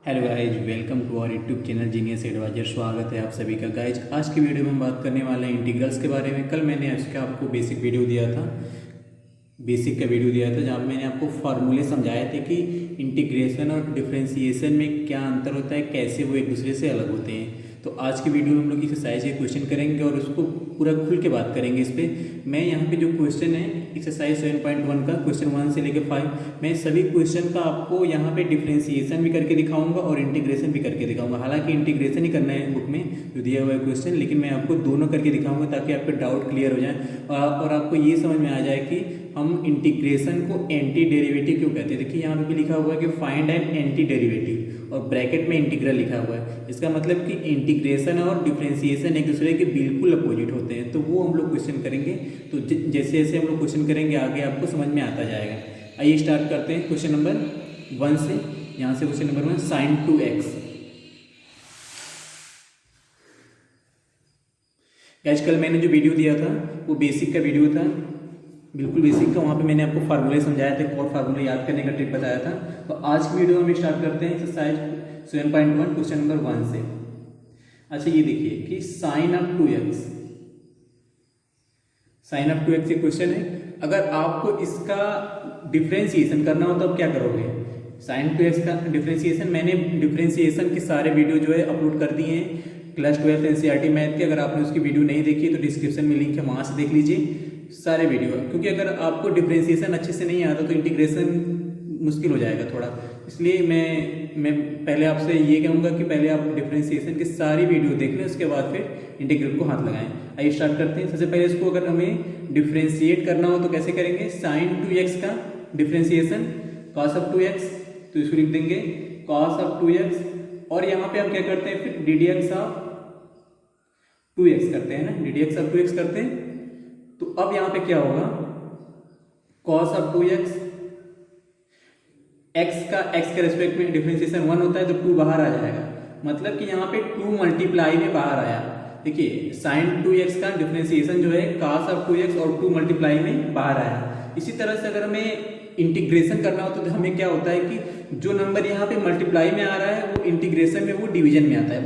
Hello guys, welcome to our YouTube channel genius advisor. स्वागत है आप सभी का। गाइज, आज की वीडियो में हम बात करने वाले हैं इंटीग्रल्स के बारे में। कल मैंने इसका आपको बेसिक वीडियो दिया था, बेसिक का वीडियो दिया था जहाँ मैंने आपको फार्मूले समझाए थे कि इंटीग्रेशन और डिफरेंशिएशन में क्या अंतर होता है, कैसे वो एक दूसरे से अलग होते हैं। तो आज की वीडियो में हम लोग एक्सरसाइज के क्वेश्चन करेंगे और उसको पूरा खुल के बात करेंगे इस पर। मैं यहाँ पे जो क्वेश्चन है एक्सरसाइज 7.1 का क्वेश्चन 1 से लेकर 5, मैं सभी क्वेश्चन का आपको यहाँ पे डिफरेंशिएशन भी करके दिखाऊंगा और इंटीग्रेशन भी करके दिखाऊंगा। हालांकि इंटीग्रेशन ही करना है बुक में जो दिया हुआ है क्वेश्चन, लेकिन मैं आपको दोनों करके दिखाऊंगा ताकि आपके डाउट क्लियर हो जाए और आपको ये समझ में आ जाए कि हम इंटीग्रेशन को एंटी डेरिवेटिव क्यों कहते हैं। देखिए यहाँ पे भी लिखा हुआ है कि फाइंड एन एंटी डेरिवेटिव और ब्रैकेट में इंटीग्रल लिखा हुआ है। इसका मतलब कि इंटीग्रेशन और डिफरेंशिएशन एक दूसरे के बिल्कुल अपोजिट होते हैं। तो वो हम लोग क्वेश्चन करेंगे। तो जैसे जैसे हम लोग क्वेश्चन करेंगे आगे आपको समझ में आता जाएगा। आइए स्टार्ट करते हैं क्वेश्चन नंबर 1 से। यहाँ से question number 1, sign 2x। Guys, कल मैंने जो वीडियो दिया था वो बेसिक का वीडियो था, बिल्कुल बेसिक का। वहाँ पे मैंने आपको फार्मूले समझाया थे और फार्मूले याद करने का ट्रिक बताया था। तो आज की वीडियो में स्टार्ट करते हैं एक्सरसाइज 7.1 क्वेश्चन नंबर 1 से। अच्छा, ये देखिए कि sign of 2x, sign of 2x ये क्वेश्चन है। अगर आपको इसका डिफरेंशिएशन करना हो तो आप क्या करोगे? साइन 2x का डिफरेंशिएशन, मैंने डिफरेंशिएशन के सारे वीडियो जो है अपलोड कर दिए हैं क्लास 12 एनसीईआरटी मैथ के। अगर आपने उसकी वीडियो नहीं देखी तो डिस्क्रिप्शन में लिंक है, वहाँ से देख लीजिए सारे वीडियो। क्योंकि अगर आपको डिफरेंशिएशन अच्छे से नहीं आता तो इंटीग्रेशन मुश्किल हो जाएगा थोड़ा। इसलिए मैं पहले आपसे ये कहूँगा कि पहले आप डिफरेंशिएशन की सारी वीडियो देख लें, उसके बाद फिर इंटीग्रल को हाथ लगाएं। आइए स्टार्ट करते हैं। सबसे पहले इसको अगर हमें डिफरेंशिएट करना हो तो कैसे करेंगे? साइन 2x का डिफरेंशिएशन कॉस ऑफ 2x, तो इसको लिख देंगे कॉस ऑफ 2x। और यहाँ पे हम क्या करते हैं फिर ddx ऑफ 2x करते हैं ना, ddx ऑफ 2x करते हैं। तो अब यहाँ पे क्या होगा? कॉस ऑफ 2x, x के रेस्पेक्ट में डिफरेंशिएशन 1 होता है तो 2 बाहर आ जाएगा। मतलब कि यहाँ पे 2 मल्टीप्लाई में बाहर आया। देखिए साइन 2x का डिफरेंशिएशन जो है कॉस ऑफ 2x और 2 मल्टीप्लाई में बाहर आया। इसी तरह से अगर हमें इंटीग्रेशन करना हो तो हमें क्या होता है कि जो नंबर यहाँ पे मल्टीप्लाई में आ रहा है वो इंटीग्रेशन में वो डिवीजन में आता है।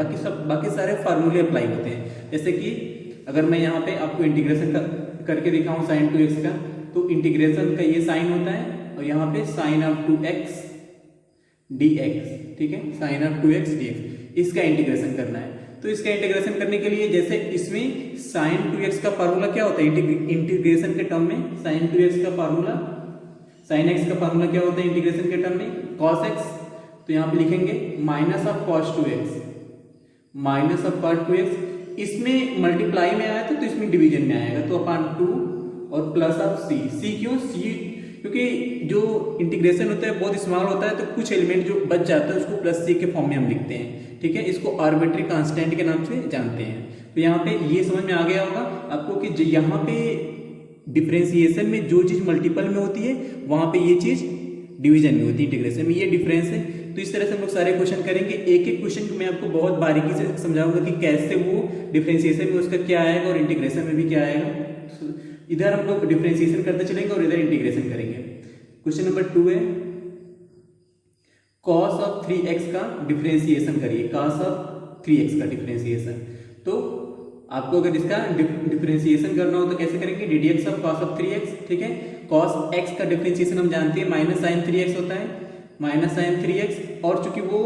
बाकी सारे फार्मूले अप्लाई होते हैं। जैसे कि अगर मैं यहाँ पे आपको इंटीग्रेशन करके दिखाऊं साइन 2x का, तो इंटीग्रेशन का ये साइन होता है और यहाँ पे साइन ऑफ 2x dx, ठीक है, साइन ऑफ 2x dx, इसका इंटीग्रेशन करना है। तो इसका इंटीग्रेशन करने के लिए जैसे इसमें साइन 2x का फार्मूला क्या होता है इंटीग्रेशन के टर्म में? साइन 2x का फार्मूला, साइन x का फार्मूला क्या होता है इंटीग्रेशन के टर्म में? cos x। तो यहाँ पे लिखेंगे minus of cos 2x, minus of cos 2x। इसमें मल्टीप्लाई में आया था तो इसमें डिवीजन में आएगा, तो अपान 2 और प्लस ऑफ c क्यों? c क्योंकि जो इंटीग्रेशन होता है बहुत स्मॉल होता है तो कुछ एलिमेंट जो बच जाता है उसको प्लस c के फॉर्म में हम लिखते हैं, ठीक है। इसको आर्बिट्री कांस्टेंट के नाम से जानते हैं। तो यहाँ पे ये समझ में आ गया होगा आपको कि यहाँ पे डिफरेंशिएशन में जो चीज मल्टीपल में होती है वहां पे ये चीज डिवीजन में होती है, इंटीग्रेशन में ये डिफरेंस है। तो इस तरह से हम लोग सारे क्वेश्चन करेंगे। एक एक क्वेश्चन को मैं आपको बहुत बारीकी से समझाऊंगा कि कैसे वो डिफरेंशिएशन में उसका क्या आएगा और इंटीग्रेशन में भी क्या आएगा। इधर हम लोग डिफरेंशिएशन करते चलेंगे और इधर इंटीग्रेशन करेंगे। क्वेश्चन नंबर 2 है, cos ऑफ 3x का डिफरेंशिएशन करिए। cos ऑफ 3x का डिफरेंशिएशन, तो आपको अगर इसका डिफरेंशिएशन करना हो तो कैसे करेंगे? ddx of cos of 3x, ठीक है। cos x का डिफरेंशिएशन हम जानते हैं माइनस साइन 3x होता है, माइनस साइन 3x। और चूंकि वो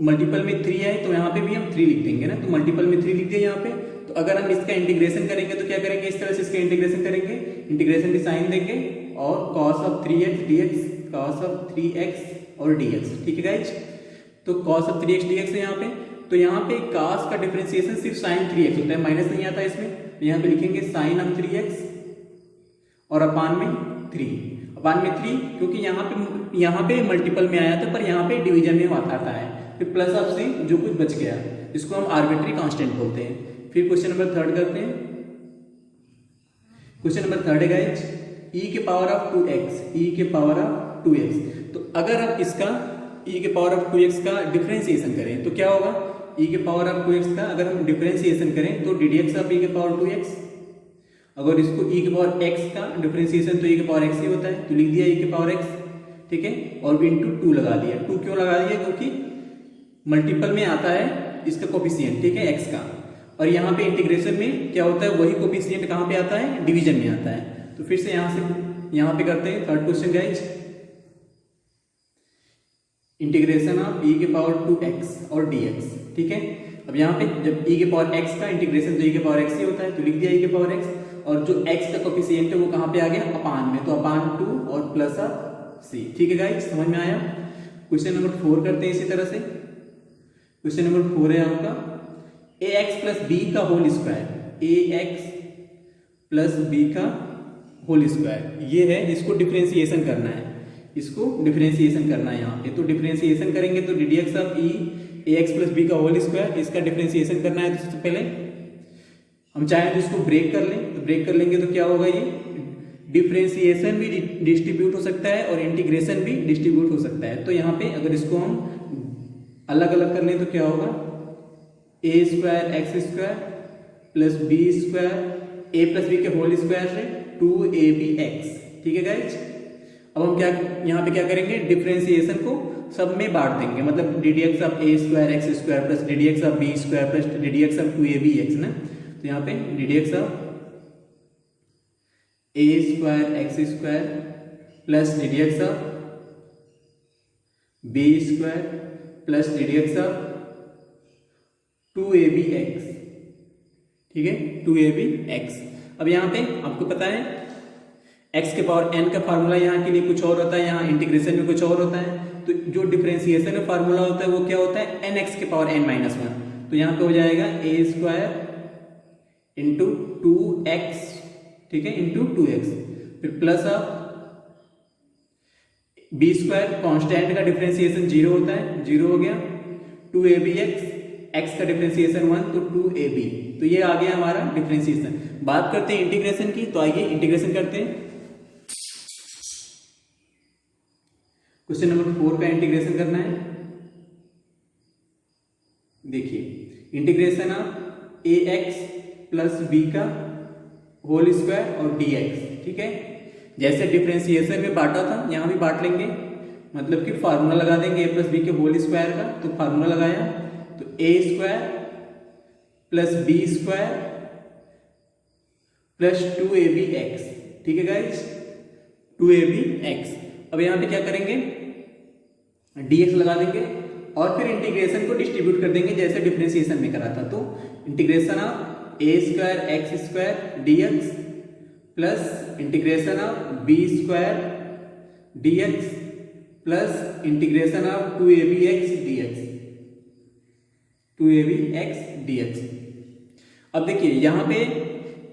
मल्टीपल में 3 है तो यहाँ पे भी हम 3 लिख देंगे ना, तो मल्टीपल में 3 लिख दिया यहाँ पे। तो अगर हम इसका इंटीग्रेशन करेंगे तो क्या करेंगे? इस तरह से इसका इंटीग्रेशन करेंगे, इंटीग्रेशन की साइन देंगे और cos of 3x dx, cos of 3x और dx, ठीक है गाइज। तो cos ऑफ 3x dx है यहाँ पे। तो यहाँ पे cos का डिफरेंशिएशन सिर्फ साइन 3x होता है, माइनस नहीं आता इसमें। तो यहाँ पे लिखेंगे साइन ऑफ 3x और अपान में 3, अपान में 3, क्योंकि यहाँ पे मल्टीपल में आया था पर यहाँ पे डिवीजन में आता है। फिर प्लस ऑफ c, जो कुछ बच गया, इसको हम आर्बिट्री कांस्टेंट बोलते हैं। फिर क्वेश्चन नंबर 3 करते हैं। क्वेश्चन नंबर 3 है गाइज, e के पावर ऑफ 2x, e के पावर ऑफ 2x। तो अगर आप इसका e के पावर ऑफ 2x का डिफरेंशिएशन करें तो क्या होगा? e के पावर ऑफ 2x का अगर हम डिफरेंशिएशन करें तो ddx ऑफ e के पावर 2x। अगर इसको e के पावर x का डिफरेंशिएशन तो e के पावर x ही होता है, तो लिख दिया e के पावर x, ठीक है। और भी इंटू 2 लगा दिया। 2 क्यों लगा दिया? क्योंकि मल्टीपल में आता है इसका कोफिशिएंट, ठीक है, एक्स का। और यहाँ पे इंटीग्रेशन में क्या होता है, वही कोफिशिएंट कहाँ पे आता है, डिवीजन में आता है। तो फिर से यहाँ पे करते हैं third question guys. Integration of e के पावर 2x और dx, ठीक है। अब यहाँ पे जब e के पावर x का इंटीग्रेशन तो e के पावर x ही होता है, तो लिख दिया e के पावर x, और जो x का कोफिशिएंट है वो कहाँ पे आ गया, अपान में, तो अपान 2 और प्लस c, ठीक है गाइज, समझ में आया। क्वेश्चन नंबर 4 करते हैं इसी तरह से। क्वेश्चन नंबर 4 है आपका ax प्लस b का whole square, ax plus b का होल स्क्वायर, ये है, इसको डिफरेंशिएशन करना है, इसको डिफरेंशिएशन करना है यहाँ पे। तो डिफरेंशिएशन करेंगे तो ddx of e ax plus b का होल स्क्वायर, इसका डिफरेंशिएशन करना है। तो सबसे पहले हम चाहें तो इसको ब्रेक कर लें, तो ब्रेक कर लेंगे तो क्या होगा, ये डिफरेंशिएशन भी डिस्ट्रीब्यूट हो सकता है और इंटीग्रेशन भी डिस्ट्रीब्यूट हो सकता है। तो यहाँ पे अगर इसको हम अलग अलग कर लें तो क्या होगा, a square x square plus b square a plus b के होल स्क्वायर से 2abx, ठीक है गाइज। अब हम क्या यहाँ पे क्या करेंगे, डिफरेंशिएशन को सब में बांट देंगे, मतलब ddx of a square x square plus ddx of b square plus ddx of 2abx ना। तो यहाँ पे ddx of a square x square plus ddx of b square plus ddx of 2abx, ठीक है, 2abx। अब यहाँ पे आपको पता है x के पावर n का फार्मूला यहाँ के लिए कुछ और होता है, यहाँ इंटीग्रेशन में कुछ और होता है। तो जो डिफरेंशिएशन में फार्मूला होता है वो क्या होता है, nx के पावर n माइनस 1। तो यहाँ पे हो जाएगा a स्क्वायर इंटू 2x, ठीक है, इंटू 2x, फिर plus of b square, constant का डिफरेंशिएशन 0 होता है, 0 हो गया, 2abx, x का डिफरेंशिएशन 1 तो 2ab। तो ये आ गया हमारा डिफरेंशिएशन। बात करते हैं इंटीग्रेशन की, तो आइए इंटीग्रेशन करते हैं। क्वेश्चन नंबर 4 का इंटीग्रेशन करना है। देखिए, integration of ax plus b का होल स्क्वायर और dx, ठीक है। जैसे डिफरेंशिएशन में बांटा था यहाँ भी बांट लेंगे, मतलब कि फार्मूला लगा देंगे a प्लस बी के होल स्क्वायर का। तो फार्मूला लगाया तो a square plus b square plus 2abx, ठीक है गाइज, 2abx। अब यहाँ पे क्या करेंगे, dx लगा देंगे और फिर इंटीग्रेशन को डिस्ट्रीब्यूट कर देंगे जैसे डिफरेंशिएशन में करा था। तो integration of a square x square dx plus integration of b square dx plus integration of 2abx dx, 2abx dx। अब देखिए यहाँ पे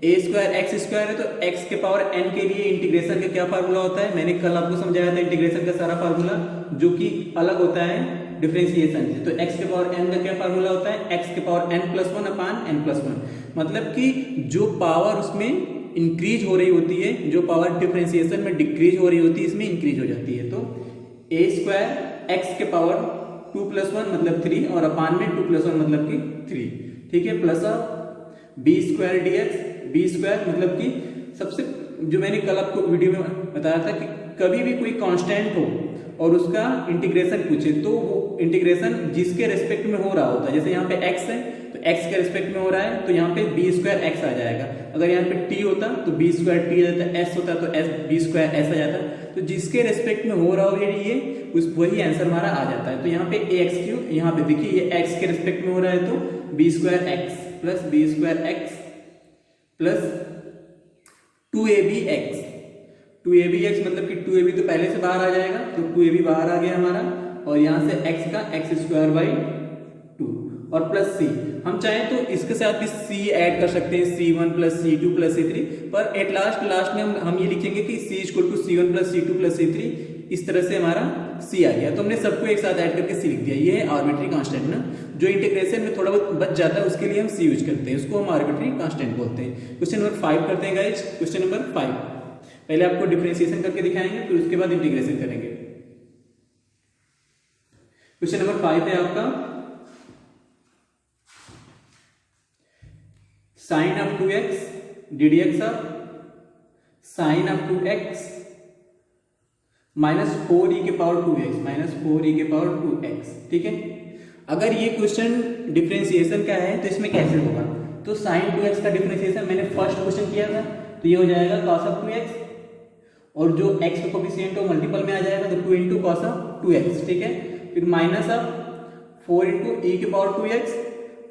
a स्क्वायर एक्स स्क्वायर है, तो x के पावर n के लिए इंटीग्रेशन का क्या फार्मूला होता है, मैंने कल आपको समझाया था इंटीग्रेशन का सारा फार्मूला, जो कि अलग होता है डिफरेंशिएशन से। तो x के पावर n का क्या फार्मूला होता है, x के पावर n प्लस 1 अपान n प्लस 1, मतलब कि जो पावर उसमें इंक्रीज हो रही होती है, जो पावर डिफरेंशिएशन में डिक्रीज हो रही होती है, इसमें इंक्रीज हो जाती है। तो a स्क्वायर x के पावर 2 प्लस 1 मतलब 3 और अपान में 2 प्लस 1 मतलब कि 3, ठीक है, plus of b square dx, b square मतलब कि सबसे जो मैंने कल आपको वीडियो में बताया था कि कभी भी कोई कांस्टेंट हो और उसका इंटीग्रेशन पूछे तो वो इंटीग्रेशन जिसके रेस्पेक्ट में हो रहा होता है, जैसे यहाँ पे x है तो x के रेस्पेक्ट में हो रहा है तो यहाँ पे b स्क्वायर x आ जाएगा। अगर यहाँ पे t होता तो b स्क्वायर t आ जाता, s होता तो s b स्क्वायर s आ जाता। तो जिसके रेस्पेक्ट में हो रहा हो ये उस वही आंसर हमारा आ जाता है। तो यहाँ पे ax क्यू, यहाँ पे देखिए ये x के रेस्पेक्ट में हो रहा है तो b square x plus b square x plus 2abx, 2abx मतलब कि 2ab तो पहले से बाहर आ जाएगा, तो 2ab बाहर आ गया हमारा, और यहाँ से x का x स्क्वायर बाई 2 और प्लस c। हम चाहें तो इसके साथ भी c ऐड कर सकते हैं, c1 plus c2 plus c3, पर एट लास्ट में हम ये लिखेंगे कि c equal to c1 plus c2 plus c3। इस तरह से हमारा c आ गया, तो हमने सबको एक साथ ऐड करके c लिख दिया। ये है आर्बिट्री कांस्टेंट ना, जो इंटीग्रेशन में थोड़ा बहुत बच जाता है उसके लिए हम c यूज करते हैं, उसको हम आर्बिट्री कांस्टेंट बोलते हैं। क्वेश्चन नंबर 5 करते हैं गाइज। क्वेश्चन नंबर 5 पहले आपको डिफरेंशिएशन करके दिखाएंगे, फिर उसके बाद इंटीग्रेशन करेंगे। क्वेश्चन नंबर 5 है आपका sine of 2x ddx of sine of 2x minus 4e के पावर 2x, माइनस 4e के पावर 2x, ठीक है। अगर ये क्वेश्चन डिफरेंशिएशन का है तो इसमें कैसे होगा, तो साइन 2x का डिफरेंशिएशन मैंने फर्स्ट क्वेश्चन किया था, तो ये हो जाएगा cos ऑफ 2x, और जो x का कोफिशिएंट हो मल्टीपल में आ जाएगा तो 2 इंटू कॉस ऑफ 2x, ठीक है। फिर माइनस ऑफ 4 इंटू ई के पावर 2x,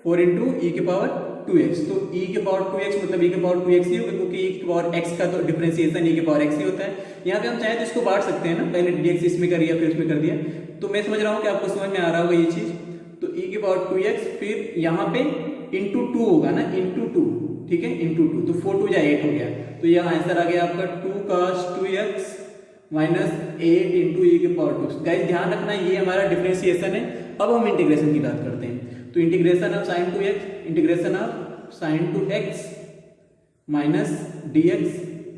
4 इंटू ई के पावर 2x, तो e के पावर 2x मतलब e के पावर 2x ही होगा, क्योंकि e के पावर x का तो डिफरेंशिएशन e के पावर x ही होता है। यहाँ पे हम चाहे तो इसको बांट सकते हैं ना, पहले dx इसमें कर दिया फिर इसमें कर दिया, तो मैं समझ रहा हूँ कि आपको समझ में आ रहा होगा ये चीज। तो e के पावर 2x फिर यहाँ पे इंटू 2 होगा ना, इंटू 2, ठीक है, इंटू 2, तो 4 2 या 8 हो गया, तो यह आंसर आ गया आपका 2 cos 2x माइनस 8 इंटू ई के पावर 2। गाइस ध्यान रखना ये हमारा डिफरेंशिएशन है। अब हम इंटीग्रेशन की बात करते हैं, तो integration of sine 2x, integration of sine 2x minus dx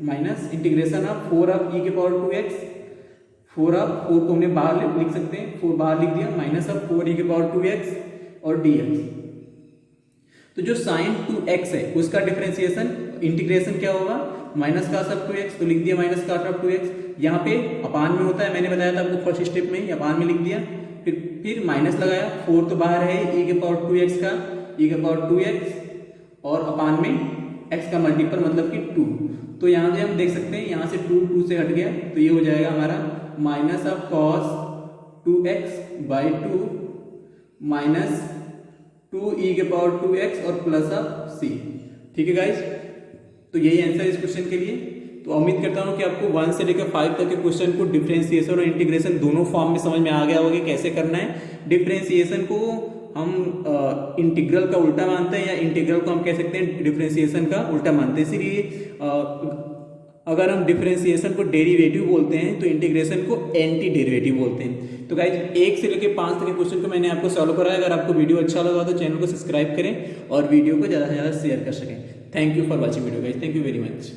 minus integration of 4 ऑफ ई के पावर 2x, 4 को हमने बाहर लिख सकते हैं, 4 बाहर लिख दिया, माइनस ऑफ 4 ई के पावर 2x और dx। तो जो साइन 2x है उसका डिफरेंशिएशन इंटीग्रेशन क्या होगा, माइनस cos ऑफ 2x, तो लिख दिया माइनस cos ऑफ 2x, यहाँ पे अपान में होता है, मैंने बताया था आपको फर्स्ट स्टेप में ही, अपान में लिख दिया, फिर माइनस लगाया, 4 तो बाहर है e के पावर 2x का, e के पावर 2x और अपान में x का मल्टीपल मतलब कि 2, तो यहाँ से हम देख सकते हैं यहाँ से 2 से हट गया, तो ये हो जाएगा हमारा minus of cos 2x by 2 minus 2 e के पावर 2x और प्लस ऑफ c, ठीक है गाइज। तो यही आंसर इस क्वेश्चन के लिए। तो उम्मीद करता हूँ कि आपको 1 से लेकर 5 तक के क्वेश्चन को डिफरेंशिएशन और इंटीग्रेशन दोनों फॉर्म में समझ में आ गया होगा कैसे करना है। डिफरेंशिएशन को हम इंटीग्रल का उल्टा मानते हैं, या इंटीग्रल को हम कह सकते हैं डिफरेंशिएशन का उल्टा मानते हैं। इसीलिए अगर हम डिफरेंशिएशन को डेरिवेटिव बोलते हैं तो इंटीग्रेशन को एंटी डेरिवेटिव बोलते हैं। तो गाइज 1 से लेकर 5 तक के क्वेश्चन को मैंने आपको सॉल्व कराया। अगर आपको वीडियो अच्छा लगा तो चैनल को सब्सक्राइब करें और वीडियो को ज़्यादा से ज़्यादा शेयर कर सकें। Thank you for watching video guys, thank you very much.